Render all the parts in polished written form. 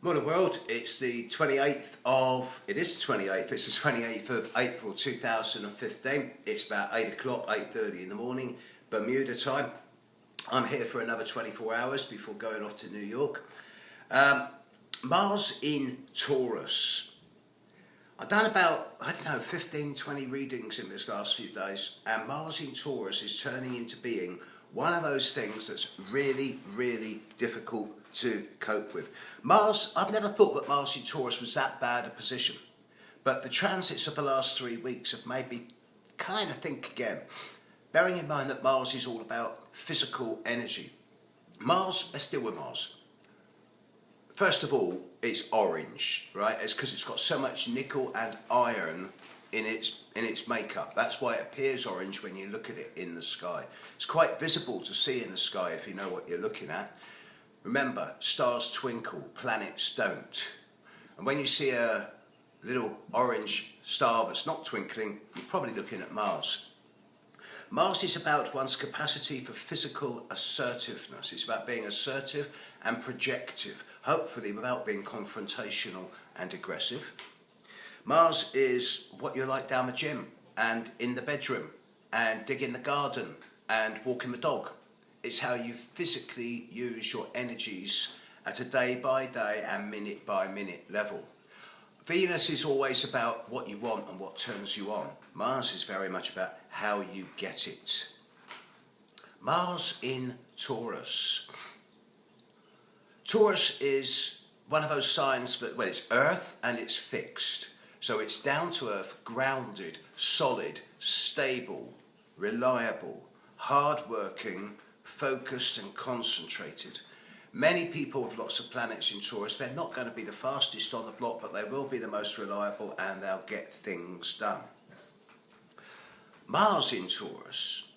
Morning world, it's the 28th of, it is the 28th, it's the 28th of April 2015. It's about 8 o'clock, 8:30 in the morning, Bermuda time. I'm here for another 24 hours before going off to New York. Mars in Taurus. I've done about, 15, 20 readings in this last few days, and Mars in Taurus is turning into being one of those things that's really, really difficult to cope with. Mars, I've never thought that Mars in Taurus was that bad a position, but the transits of the last 3 weeks have made me kind of think again. Bearing in mind that Mars is all about physical energy. Mars, let's deal with Mars. First of all, it's orange, right? It's because it's got so much nickel and iron in its makeup. That's why it appears orange when you look at it in the sky. It's quite visible to see in the sky if you know what you're looking at. Remember, stars twinkle, planets don't. And when you see a little orange star that's not twinkling, you're probably looking at Mars. Mars is about one's capacity for physical assertiveness. It's about being assertive and projective, hopefully without being confrontational and aggressive. Mars is what you're like down the gym and in the bedroom and digging the garden and walking the dog. It's how you physically use your energies at a day by day and minute by minute level. Venus is always about what you want and what turns you on. Mars is very much about how you get it. Mars in Taurus. Taurus is one of those signs that, well, it's earth and it's fixed. So it's down to earth, grounded, solid, stable, reliable, hard-working, focused and concentrated. Many people with lots of planets in Taurus, they're not going to be the fastest on the block, but they will be the most reliable and they'll get things done. Mars in Taurus.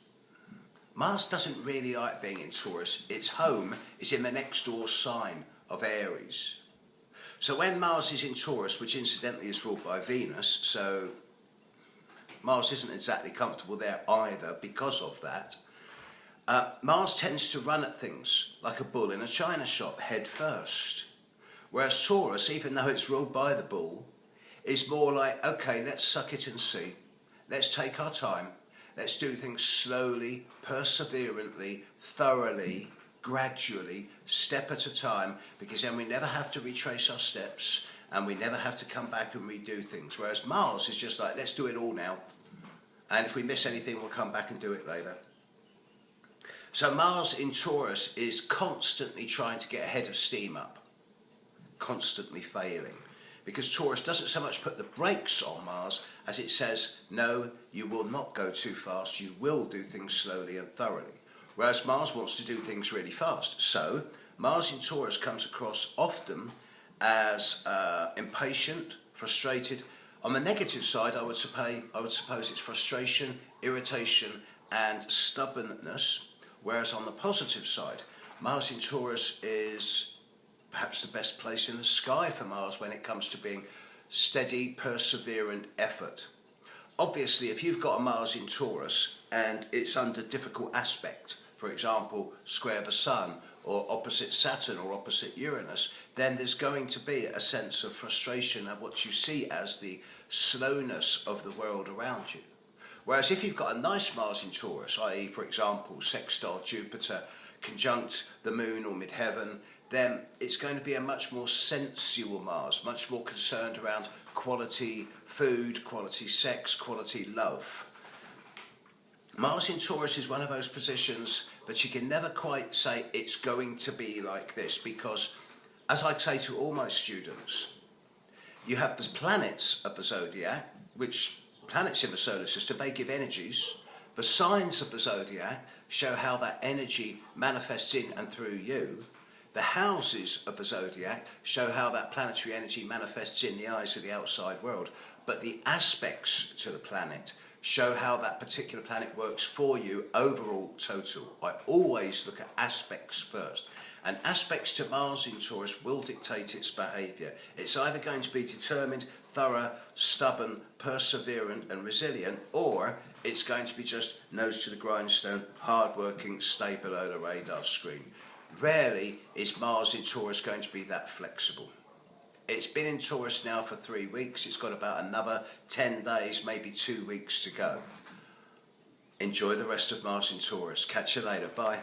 Mars doesn't really like being in Taurus. Its home is in the next door sign of Aries. So when Mars is in Taurus, which incidentally is ruled by Venus, so Mars isn't exactly comfortable there either because of that. Mars tends to run at things like a bull in a china shop, head first. Whereas Taurus, even though it's ruled by the bull, is more like, okay, let's suck it and see. Let's take our time. Let's do things slowly, perseverantly, thoroughly, gradually, step at a time, because then we never have to retrace our steps and we never have to come back and redo things. Whereas Mars is just like, let's do it all now. And if we miss anything, we'll come back and do it later. So Mars in Taurus is constantly trying to get ahead of steam up, constantly failing. Because Taurus doesn't so much put the brakes on Mars as it says, no, you will not go too fast, you will do things slowly and thoroughly. Whereas Mars wants to do things really fast. So Mars in Taurus comes across often as impatient, frustrated. On the negative side, I would suppose it's frustration, irritation and stubbornness. Whereas on the positive side, Mars in Taurus is perhaps the best place in the sky for Mars when it comes to being steady, perseverant effort. Obviously, if you've got a Mars in Taurus and it's under difficult aspect, for example, square the Sun or opposite Saturn or opposite Uranus, then there's going to be a sense of frustration at what you see as the slowness of the world around you. Whereas if you've got a nice Mars in Taurus, i.e. for example sextile Jupiter, conjunct the Moon or midheaven, then it's going to be a much more sensual Mars, much more concerned around quality food, quality sex, quality love. Mars in Taurus is one of those positions that you can never quite say it's going to be like this, because as I say to all my students, you have the planets of the zodiac, which planets in the solar system, they give energies. The signs of the zodiac show how that energy manifests in and through you. The houses of the zodiac show how that planetary energy manifests in the eyes of the outside world. But the aspects to the planet show how that particular planet works for you overall total. I always look at aspects first. And aspects to Mars in Taurus will dictate its behaviour. It's either going to be determined, thorough, stubborn, perseverant and resilient, or it's going to be just nose to the grindstone, hard-working, stay below the radar screen. Rarely is Mars in Taurus going to be that flexible. It's been in Taurus now for 3 weeks. It's got about another 10 days, maybe 2 weeks to go. Enjoy the rest of Mars in Taurus. Catch you later. Bye.